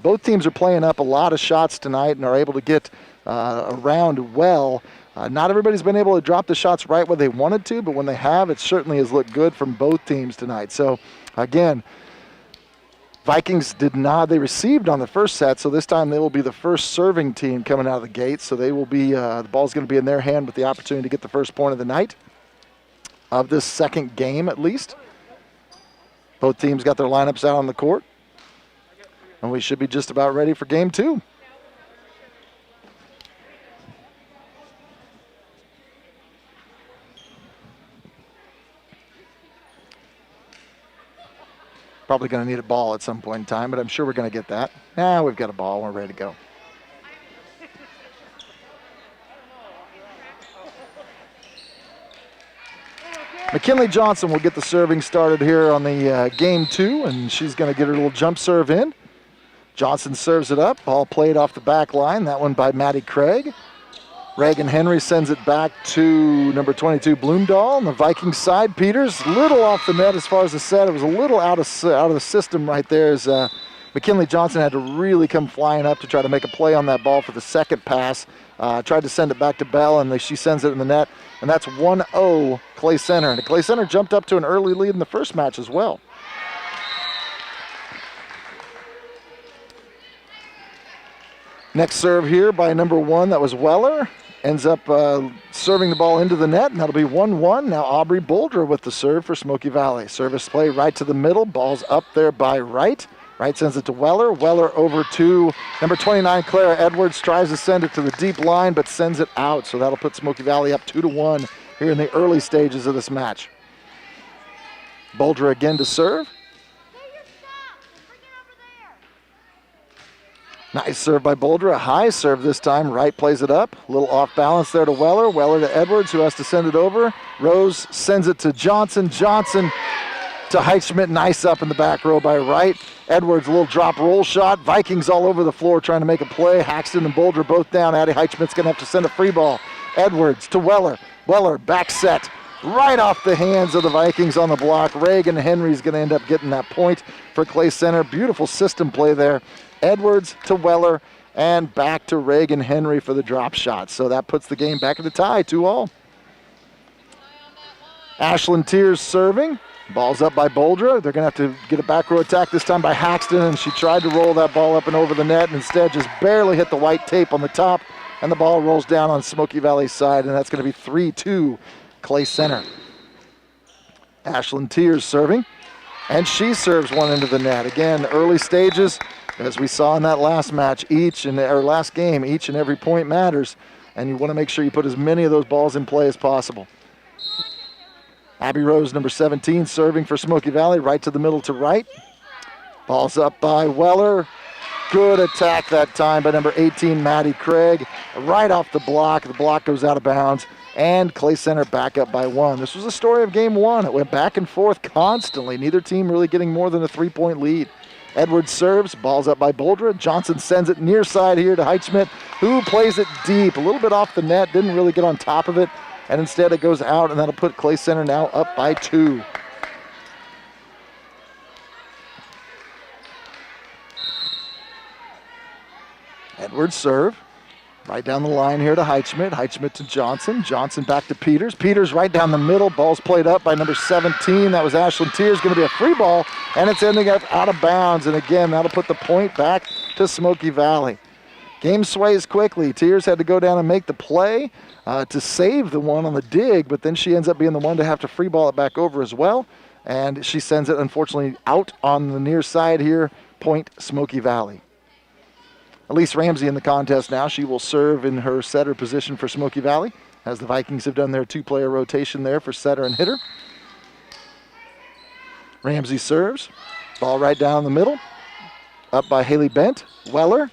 both teams are playing up a lot of shots tonight and are able to get around well. Not everybody's been able to drop the shots right where they wanted to, but when they have, it certainly has looked good from both teams tonight. So, again, Vikings they received on the first set, so this time they will be the first serving team coming out of the gate. So they will be, the ball's going to be in their hand with the opportunity to get the first point of the night, of this second game at least. Both teams got their lineups out on the court, and we should be just about ready for game two. Probably going to need a ball at some point in time, but I'm sure we're going to get that. We've got a ball. We're ready to go. McKinley Johnson will get the serving started here on the game two, and she's going to get her little jump serve in. Johnson serves it up. Ball played off the back line. That one by Maddie Craig. Reagan Henry sends it back to number 22, Bloomdahl. On the Vikings side, Peters, little off the net as far as the set. It was a little out of the system right there as McKinley Johnson had to really come flying up to try to make a play on that ball for the second pass. Tried to send it back to Bell, and she sends it in the net. And that's 1-0 Clay Center. And Clay Center jumped up to an early lead in the first match as well. Next serve here by number 1, that was Weller. Ends up serving the ball into the net, and that'll be 1-1. Now Aubrey Boulder with the serve for Smoky Valley. Service play right to the middle. Ball's up there by Wright. Wright sends it to Weller. Weller over to number 29, Clara Edwards. Tries to send it to the deep line, but sends it out. So that'll put Smoky Valley up 2-1 here in the early stages of this match. Boulder again to serve. Nice serve by Boulder, a high serve this time. Wright plays it up, a little off balance there to Weller. Weller to Edwards, who has to send it over. Rose sends it to Johnson. Johnson to Heitschmidt, nice up in the back row by Wright. Edwards, a little drop roll shot. Vikings all over the floor trying to make a play. Haxton and Boulder both down. Addie Heitschmidt's going to have to send a free ball. Edwards to Weller. Weller back set. Right off the hands of the Vikings on the block. Reagan Henry's going to end up getting that point for Clay Center. Beautiful system play there. Edwards to Weller, and back to Reagan Henry for the drop shot. So that puts the game back at a tie, 2-2. Ashlyn Tears serving. Ball's up by Boulder. They're going to have to get a back row attack this time by Haxton, and she tried to roll that ball up and over the net, and instead just barely hit the white tape on the top, and the ball rolls down on Smoky Valley's side, and that's going to be 3-2 Clay Center. Ashlyn Tears serving, and she serves one into the net. Again, early stages. As we saw in that last match, last game, each and every point matters, and you want to make sure you put as many of those balls in play as possible. Abby Rose, number 17, serving for Smoky Valley, right to the middle to Wright. Ball's up by Weller. Good attack that time by number 18, Maddie Craig. Right off the block. The block goes out of bounds, and Clay Center back up by 1. This was the story of game 1. It went back and forth constantly. Neither team really getting more than a 3-point lead. Edwards serves, ball's up by Boulder. Johnson sends it near side here to Heitschmidt, who plays it deep, a little bit off the net, didn't really get on top of it, and instead it goes out, and that'll put Clay Center now up by 2. Edwards serve. Right down the line here to Heitschmidt. Heitschmidt to Johnson. Johnson back to Peters. Peters right down the middle. Ball's played up by number 17. That was Ashlyn Tears. Going to be a free ball, and it's ending up out of bounds. And again, that'll put the point back to Smoky Valley. Game sways quickly. Tears had to go down and make the play to save the one on the dig, but then she ends up being the one to have to free ball it back over as well. And she sends it, unfortunately, out on the near side here. Point Smoky Valley. Elise Ramsey in the contest now. She will serve in her setter position for Smoky Valley, as the Vikings have done their 2-player rotation there for setter and hitter. Ramsey serves. Ball right down the middle. Up by Haley Bent. Weller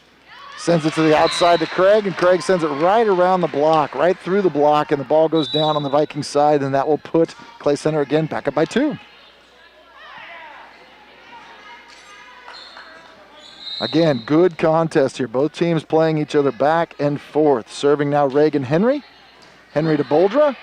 sends it to the outside to Craig, and Craig sends it right around the block, right through the block, and the ball goes down on the Vikings side, and that will put Clay Center again back up by 2. Again, good contest here. Both teams playing each other back and forth. Serving now Reagan Henry. Henry to Boldra.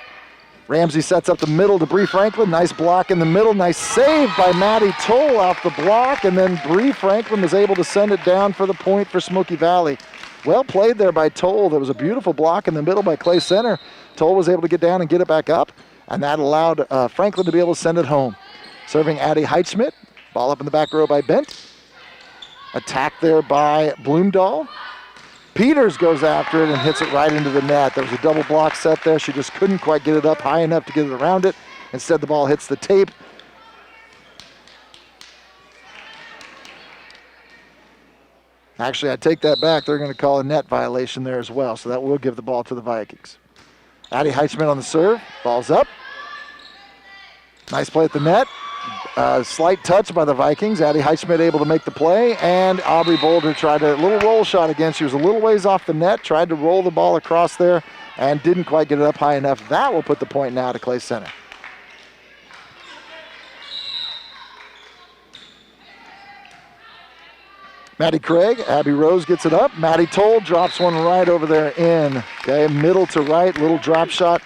Ramsey sets up the middle to Bree Franklin. Nice block in the middle. Nice save by Maddie Toll off the block. And then Bree Franklin was able to send it down for the point for Smoky Valley. Well played there by Toll. There was a beautiful block in the middle by Clay Center. Toll was able to get down and get it back up. And that allowed Franklin to be able to send it home. Serving Addie Heitschmidt. Ball up in the back row by Bent. Attack there by Bloomdahl. Peters goes after it and hits it right into the net. There was a double block set there. She just couldn't quite get it up high enough to get it around it. Instead, the ball hits the tape. Actually, I take that back. They're going to call a net violation there as well, so that will give the ball to the Vikings. Addie Heitschmidt on the serve. Ball's up. Nice play at the net. Slight touch by the Vikings. Addie Heitschmidt able to make the play, and Aubrey Boulder tried a little roll shot again. She was a little ways off the net, tried to roll the ball across there, and didn't quite get it up high enough. That will put the point now to Clay Center. Maddie Craig, Abby Rose gets it up. Maddie Toll drops one right over there in. Okay, middle to right, little drop shot.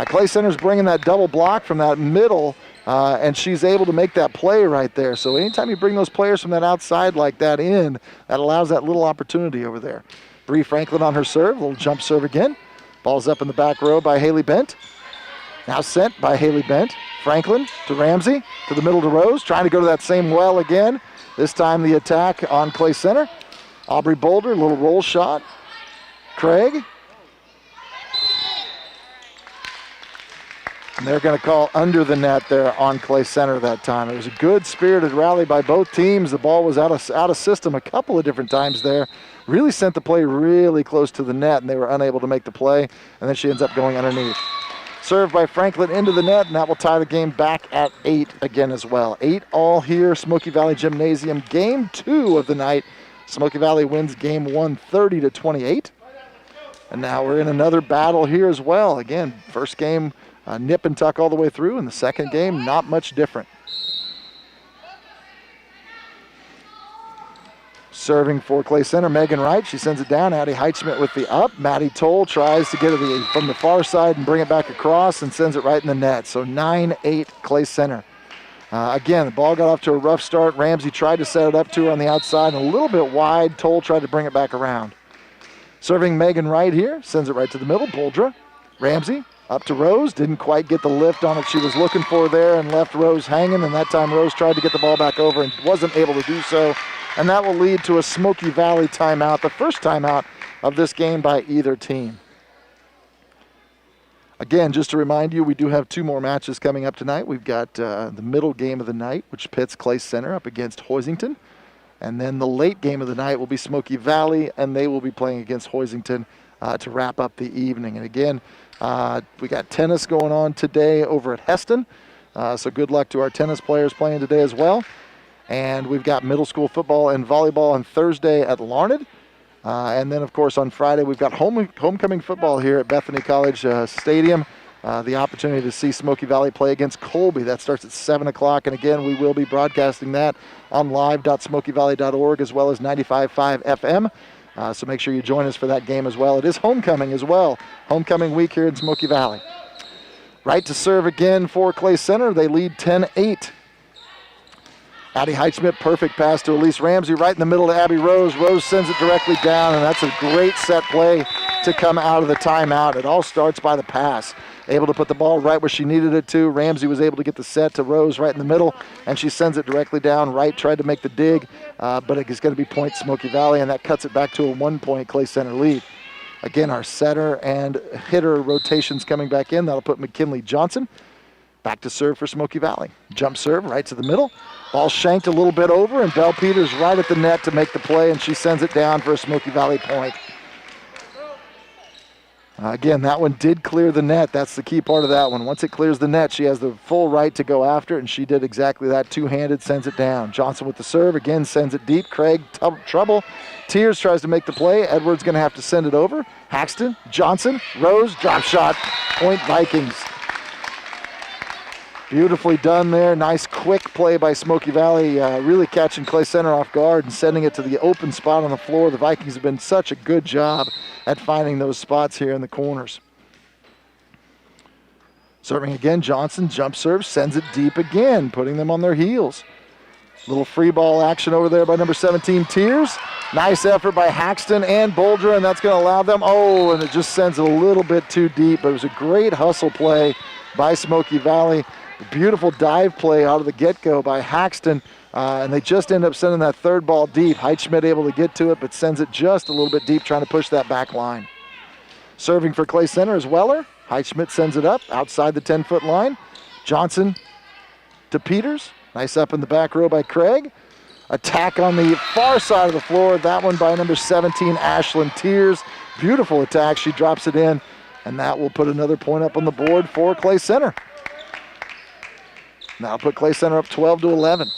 Clay Center's bringing that double block from that middle, and she's able to make that play right there. So anytime you bring those players from that outside like that in, that allows that little opportunity over there. Bree Franklin on her serve, little jump serve again. Ball's up in the back row by Haley Bent. Now sent by Haley Bent. Franklin to Ramsey, to the middle to Rose, trying to go to that same well again. This time the attack on Clay Center. Aubrey Boulder, little roll shot. Craig. And they're going to call under the net there on Clay Center that time. It was a good spirited rally by both teams. The ball was out of system a couple of different times there. Really sent the play really close to the net, and they were unable to make the play. And then she ends up going underneath. Served by Franklin into the net, and that will tie the game back at 8 again as well. 8 all here, Smoky Valley Gymnasium. Game 2 of the night. Smoky Valley wins game 1, 30-28. And now we're in another battle here as well. Again, first game, nip and tuck all the way through, and the second game, not much different. Serving for Clay Center, Megan Wright. She sends it down. Addie Heitschmidt with the up. Maddie Toll tries to get it from the far side and bring it back across and sends it right in the net. So 9-8 Clay Center. Again, the ball got off to a rough start. Ramsey tried to set it up to her on the outside, a little bit wide. Toll tried to bring it back around. Serving Megan Wright here. Sends it right to the middle. Boldra. Ramsey up to Rose. Didn't quite get the lift on it she was looking for there and left Rose hanging. And that time Rose tried to get the ball back over and wasn't able to do so. And that will lead to a Smoky Valley timeout, the first timeout of this game by either team. Again, just to remind you, we do have 2 more matches coming up tonight. We've got the middle game of the night, which pits Clay Center up against Hoisington. And then the late game of the night will be Smoky Valley, and they will be playing against Hoisington to wrap up the evening. And again, we got tennis going on today over at Heston. So good luck to our tennis players playing today as well. And we've got middle school football and volleyball on Thursday at Larned. And then, of course, on Friday, we've got homecoming football here at Bethany College Stadium. The opportunity to see Smoky Valley play against Colby. That starts at 7 o'clock. And again, we will be broadcasting that on live.smokeyvalley.org as well as 95.5 FM. So make sure you join us for that game as well. It is homecoming as well. Homecoming week here in Smoky Valley. Right to serve again for Clay Center. They lead 10-8. Addie Heitschmidt, perfect pass to Elise Ramsey, right in the middle to Abby Rose. Rose sends it directly down, and that's a great set play to come out of the timeout. It all starts by the pass. Able to put the ball right where she needed it to. Ramsey was able to get the set to Rose right in the middle, and she sends it directly down. Wright tried to make the dig, but it's going to be point Smoky Valley, and that cuts it back to a 1-point Clay Center lead. Again, our setter and hitter rotations coming back in. That'll put McKinley Johnson back to serve for Smoky Valley. Jump serve right to the middle. Ball shanked a little bit over, and Belle Peters right at the net to make the play, and she sends it down for a Smoky Valley point. Again, that one did clear the net. That's the key part of that one. Once it clears the net, she has the full right to go after it, and she did exactly that. Two-handed, sends it down. Johnson with the serve, again, sends it deep. Craig, trouble. Tears tries to make the play. Edwards going to have to send it over. Haxton, Johnson, Rose, drop shot. Point Vikings. Beautifully done there. Nice quick play by Smoky Valley, really catching Clay Center off guard and sending it to the open spot on the floor. The Vikings have been such a good job at finding those spots here in the corners. Serving again, Johnson, jump serve, sends it deep again, putting them on their heels. Little free ball action over there by number 17, Tears. Nice effort by Haxton and Boldra, and that's going to allow them. Oh, and it just sends it a little bit too deep, but it was a great hustle play by Smoky Valley. A beautiful dive play out of the get-go by Haxton, and they just end up sending that third ball deep. Heitschmidt able to get to it, but sends it just a little bit deep, trying to push that back line. Serving for Clay Center is Weller. Heitschmidt sends it up outside the 10-foot line. Johnson to Peters. Nice up in the back row by Craig. Attack on the far side of the floor. That one by number 17, Ashlyn Tears. Beautiful attack. She drops it in, and that will put another point up on the board for Clay Center. Now put Clay Center up 12-11.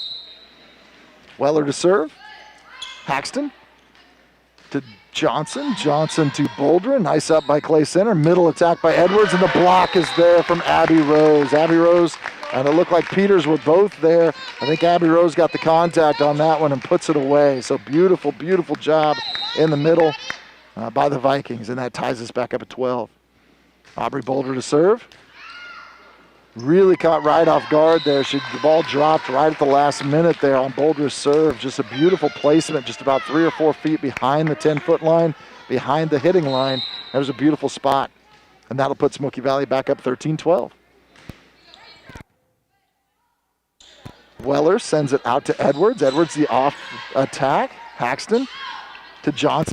Weller to serve. Haxton to Johnson. Johnson to Boldra. Nice up by Clay Center. Middle attack by Edwards, and the block is there from Abby Rose. Abby Rose, and it looked like Peters were both there. I think Abby Rose got the contact on that one and puts it away. So beautiful, beautiful job in the middle by the Vikings, and that ties us back up at 12. Aubrey Boldra to serve. Really caught right off guard there. The ball dropped right at the last minute there on Boldra's serve. Just a beautiful placement, just about 3 or 4 feet behind the 10-foot line, behind the hitting line. That was a beautiful spot. And that'll put Smoky Valley back up 13-12. Weller sends it out to Edwards. Edwards the off attack. Haxton to Johnson.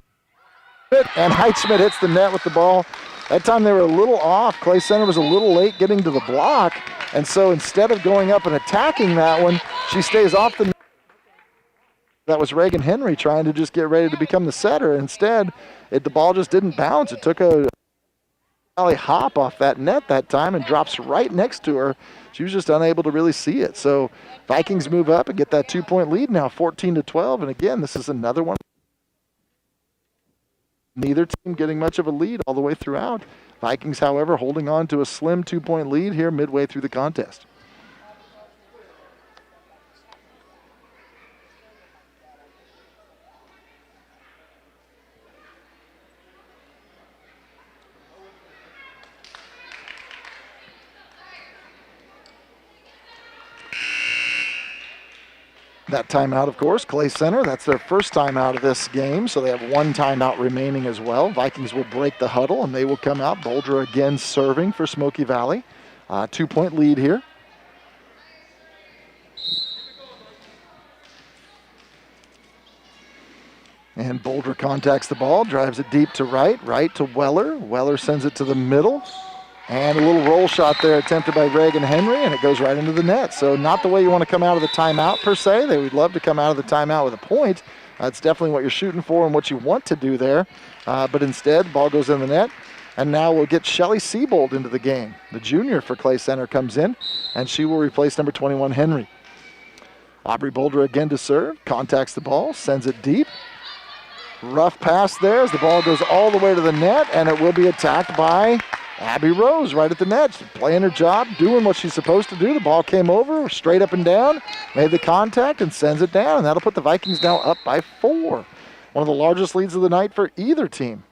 And Heitschmidt hits the net with the ball. That time they were a little off. Clay Center was a little late getting to the block. And so instead of going up and attacking that one, she stays off the net. That was Reagan Henry trying to just get ready to become the setter. Instead, the ball just didn't bounce. It took a hop off that net that time and drops right next to her. She was just unable to really see it. So Vikings move up and get that 2-point lead now, 14-12. And again, this is another one. Neither team getting much of a lead all the way throughout. Vikings, however, holding on to a slim 2-point lead here midway through the contest. That timeout, of course, Clay Center. That's their first timeout of this game, so they have one timeout remaining as well. Vikings will break the huddle, and they will come out. Boldra again serving for Smoky Valley. 2-point lead here. And Boldra contacts the ball, drives it deep to right to Weller. Weller sends it to the middle. And a little roll shot there attempted by Reagan Henry, and it goes right into the net. So not the way you want to come out of the timeout per se. They would love to come out of the timeout with a point. That's definitely what you're shooting for and what you want to do there. But instead, the ball goes in the net. And now we'll get Shelly Siebold into the game. The junior for Clay Center comes in, and she will replace number 21, Henry. Aubrey Boldra again to serve. Contacts the ball, sends it deep. Rough pass there as the ball goes all the way to the net, and it will be attacked by Abby Rose right at the net. She's playing her job, doing what she's supposed to do. The ball came over, straight up and down, made the contact, and sends it down. And that'll put the Vikings now up by 4. One of the largest leads of the night for either team.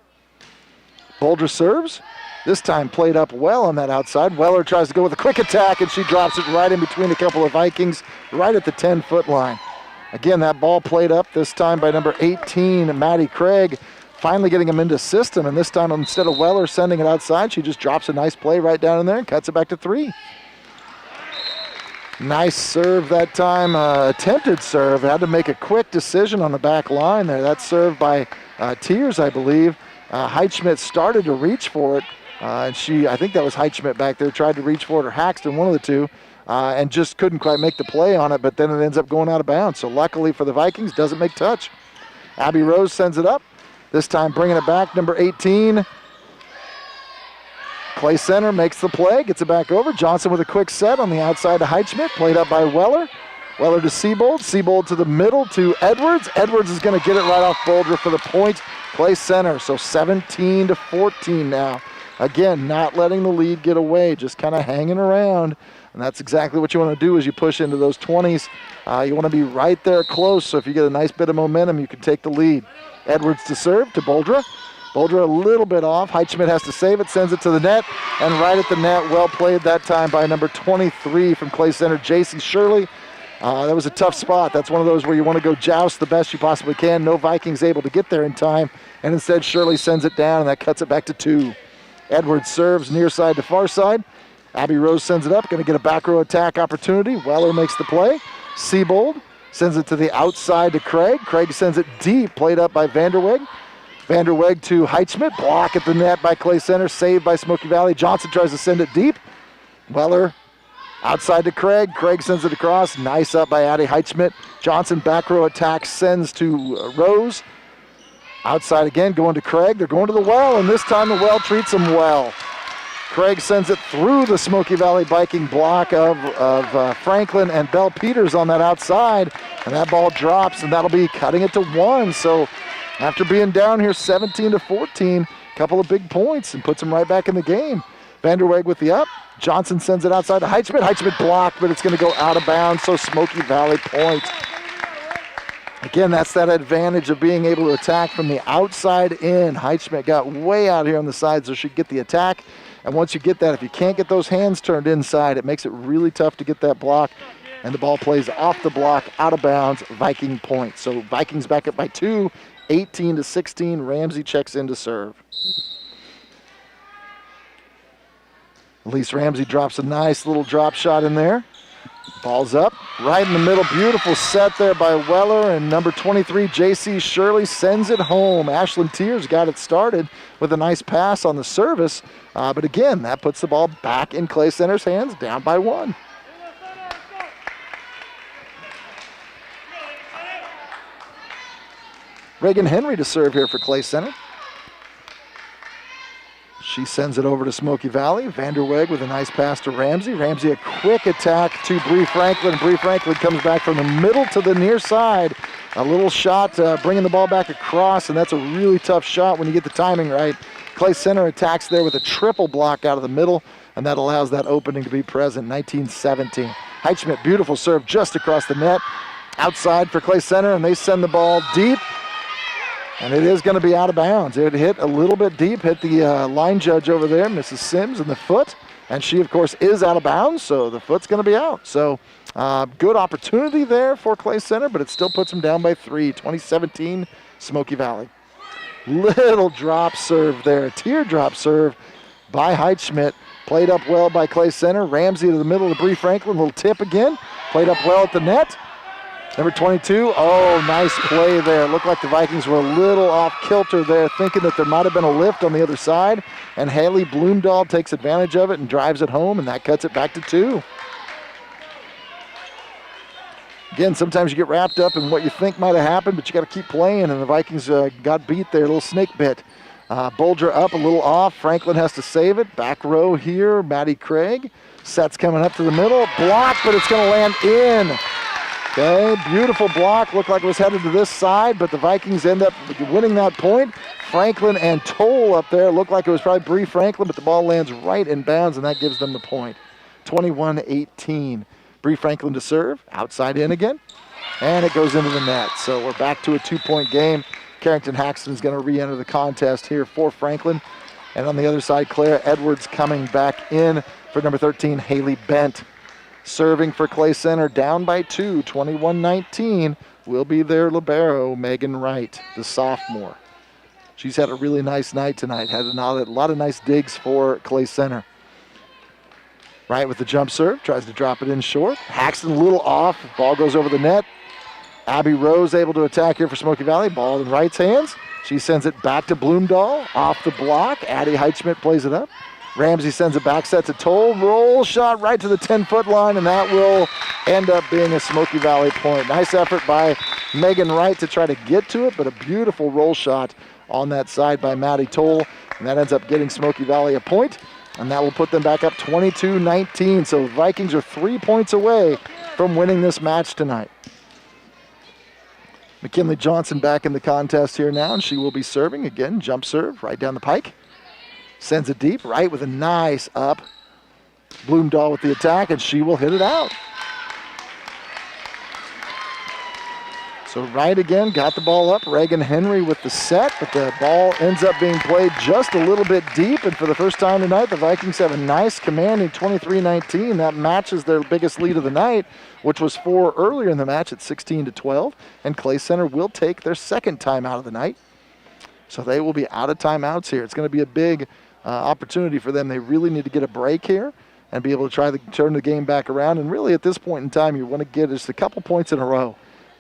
Boldra serves. This time played up well on that outside. Weller tries to go with a quick attack, and she drops it right in between a couple of Vikings, right at the 10-foot line. Again, that ball played up this time by number 18, Maddie Craig, finally getting him into system, and this time instead of Weller sending it outside, she just drops a nice play right down in there and cuts it back to 3. Nice serve that time, attempted serve. Had to make a quick decision on the back line there. That's served by Tears, I believe. Heitschmidt started to reach for it, and I think that was Heitschmidt back there, tried to reach for it, or Haxton, one of the two, and just couldn't quite make the play on it, but then it ends up going out of bounds. So luckily for the Vikings, doesn't make touch. Abby Rose sends it up. This time bringing it back, number 18. Clay Center makes the play, gets it back over. Johnson with a quick set on the outside to Heitschmidt, played up by Weller. Weller to Siebold, Siebold to the middle to Edwards. Edwards is going to get it right off Boldra for the point. Clay Center, so 17-14 now. Again, not letting the lead get away, just kind of hanging around. And that's exactly what you want to do as you push into those 20s. You want to be right there close, so if you get a nice bit of momentum, you can take the lead. Edwards to serve to Boldra. Boulder a little bit off. Heitschmidt has to save it, sends it to the net, and right at the net, well played that time by number 23 from Clay Center, J.C. Shirley. That was a tough spot. That's one of those where you want to go joust the best you possibly can. No Vikings able to get there in time, and instead Shirley sends it down, and that cuts it back to 2. Edwards serves near side to far side. Abby Rose sends it up, going to get a back row attack opportunity. Weller makes the play. Siebold sends it to the outside to Craig. Craig sends it deep, played up by Vanderweg. Vanderweg to Heitschmidt, block at the net by Clay Center, saved by Smoky Valley. Johnson tries to send it deep. Weller outside to Craig. Craig sends it across. Nice up by Addie Heitschmidt. Johnson back row attack sends to Rose. Outside again, going to Craig. They're going to the well, and this time the well treats them well. Craig sends it through the Smoky Valley Viking block of Franklin and Bell Peters on that outside, and that ball drops, and that'll be cutting it to 1. So after being down here 17-14, a couple of big points and puts them right back in the game. Vanderweg with the up. Johnson sends it outside to Heitschmidt. Heitschmidt blocked, but it's going to go out of bounds, so Smoky Valley point. Again, that's that advantage of being able to attack from the outside in. Heitschmidt got way out here on the side, so she could get the attack. And once you get that, if you can't get those hands turned inside, it makes it really tough to get that block. And the ball plays off the block, out of bounds, Viking point. So Vikings back up by 2, 18-16. Ramsey checks in to serve. Elise Ramsey drops a nice little drop shot in there. Ball's up, right in the middle. Beautiful set there by Weller, and number 23, J.C. Shirley, sends it home. Ashlyn Tears got it started with a nice pass on the service, but again, that puts the ball back in Clay Center's hands, down by 1. Reagan Henry to serve here for Clay Center. She sends it over to Smoky Valley. Vanderweg with a nice pass to Ramsey. Ramsey a quick attack to Bree Franklin. Bree Franklin comes back from the middle to the near side. A little shot bringing the ball back across, and that's a really tough shot when you get the timing right. Clay Center attacks there with a triple block out of the middle, and that allows that opening to be present, 19-17. Heitschmidt, beautiful serve just across the net. Outside for Clay Center, and they send the ball deep. And it is going to be out of bounds. It hit a little bit deep, hit the line judge over there, Mrs. Sims, in the foot. And she, of course, is out of bounds, so the foot's going to be out. So good opportunity there for Clay Center, but it still puts them down by 3, 2017, Smoky Valley. Little drop serve there, teardrop serve by Heitschmidt. Played up well by Clay Center. Ramsey to the middle to Bree Franklin, little tip again. Played up well at the net. Number 22, oh, nice play there. Looked like the Vikings were a little off kilter there, thinking that there might have been a lift on the other side. And Haley Bloomdahl takes advantage of it and drives it home, and that cuts it back to 2. Again, sometimes you get wrapped up in what you think might have happened, but you got to keep playing, and the Vikings got beat there, a little snake bit. Bolger up, a little off. Franklin has to save it. Back row here, Maddie Craig. Set's coming up to the middle. Block, but it's going to land in. Okay, beautiful block. Looked like it was headed to this side, but the Vikings end up winning that point. Franklin and Toll up there. Looked like it was probably Bree Franklin, but the ball lands right in bounds, and that gives them the point. 21-18. Bree Franklin to serve. Outside in again. And it goes into the net. So we're back to a 2-point game. Carrington Haxton is going to re-enter the contest here for Franklin. And on the other side, Claire Edwards coming back in for number 13, Haley Bent. Serving for Clay Center, down by 2, 21-19, will be their libero, Megan Wright, the sophomore. She's had a really nice night tonight, had a lot of nice digs for Clay Center. Wright with the jump serve, tries to drop it in short. Haxton a little off, ball goes over the net. Abby Rose able to attack here for Smoky Valley, ball in Wright's hands. She sends it back to Bloomdahl, off the block. Addie Heitschmidt plays it up. Ramsey sends a back set to Toll. Roll shot right to the 10-foot line, and that will end up being a Smoky Valley point. Nice effort by Megan Wright to try to get to it, but a beautiful roll shot on that side by Maddie Toll, and that ends up getting Smoky Valley a point, and that will put them back up 22-19. So Vikings are 3 points away from winning this match tonight. McKinley Johnson back in the contest here now, and she will be serving again. Jump serve right down the pike. Sends it deep, right with a nice up. Bloomdahl with the attack, and she will hit it out. So Wright again got the ball up. Reagan Henry with the set, but the ball ends up being played just a little bit deep. And for the first time tonight, the Vikings have a nice commanding 23-19. That matches their biggest lead of the night, which was 4 earlier in the match at 16-12. And Clay Center will take their second timeout of the night. So they will be out of timeouts here. It's going to be a big opportunity for them. They really need to get a break here and be able to try to turn the game back around. And really at this point in time, you want to get just a couple points in a row.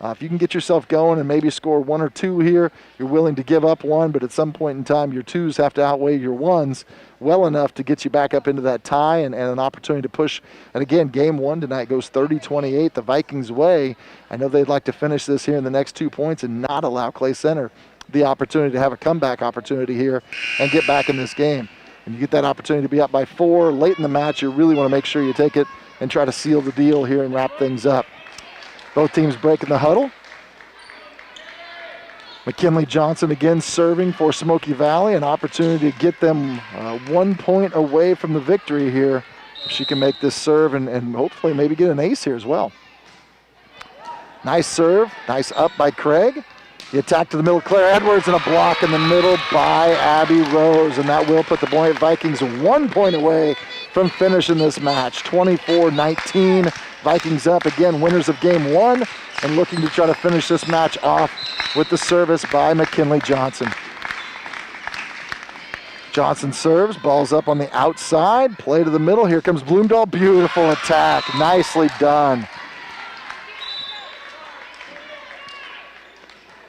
If you can get yourself going and maybe score 1 or 2 here, you're willing to give up 1, but at some point in time, your 2s have to outweigh your 1s well enough to get you back up into that tie and an opportunity to push. And again, game 1 tonight goes 30-28 the Vikings' way. I know they'd like to finish this here in the next 2 points and not allow Clay Center the opportunity to have a comeback opportunity here and get back in this game. And you get that opportunity to be up by 4 late in the match, you really want to make sure you take it and try to seal the deal here and wrap things up. Both teams breaking the huddle. McKinley Johnson again serving for Smoky Valley, an opportunity to get them 1 point away from the victory here. If she can make this serve and hopefully maybe get an ace here as well. Nice serve, nice up by Craig. The attack to the middle, Claire Edwards, and a block in the middle by Abby Rose, and that will put the Beloit Vikings 1 point away from finishing this match. 24-19, Vikings up again, winners of game 1, and looking to try to finish this match off with the service by McKinley Johnson. Johnson serves, ball's up on the outside, play to the middle, here comes Bloomdahl, beautiful attack, nicely done.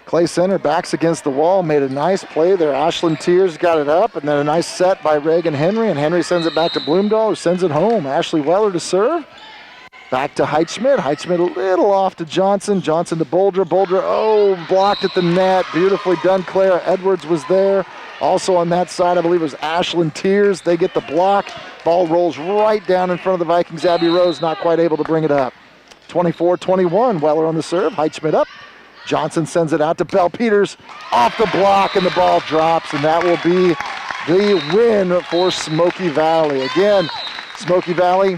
Clay Center backs against the wall, made a nice play there. Ashlyn Tears got it up, and then a nice set by Reagan Henry, and Henry sends it back to Bloomdahl, who sends it home. Ashley Weller to serve. Back to Heitschmidt. Heitschmidt a little off to Johnson. Johnson to Boulder. Boulder, blocked at the net. Beautifully done. Claire Edwards was there. Also on that side, I believe it was Ashlyn Tears. They get the block. Ball rolls right down in front of the Vikings. Abby Rose not quite able to bring it up. 24-21, Weller on the serve. Heitschmidt up. Johnson sends it out to Bell Peters, off the block, and the ball drops, and that will be the win for Smoky Valley. Again, Smoky Valley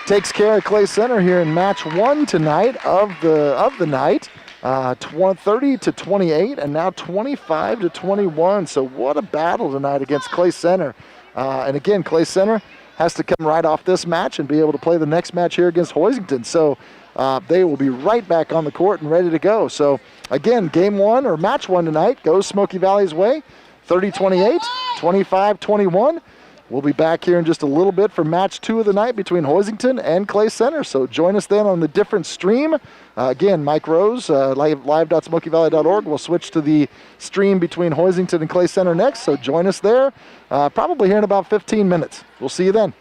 takes care of Clay Center here in match 1 tonight of the night, 30-28, and now 25-21. So what a battle tonight against Clay Center. And again, Clay Center has to come right off this match and be able to play the next match here against Hoisington. So they will be right back on the court and ready to go. So again, game 1 or match 1 tonight goes Smoky Valley's way, 30-28, 25-21. We'll be back here in just a little bit for match 2 of the night between Hoisington and Clay Center. So join us then on the different stream. Again, Mike Rose, live.smokyvalley.org. We'll switch to the stream between Hoisington and Clay Center next. So join us there, probably here in about 15 minutes. We'll see you then.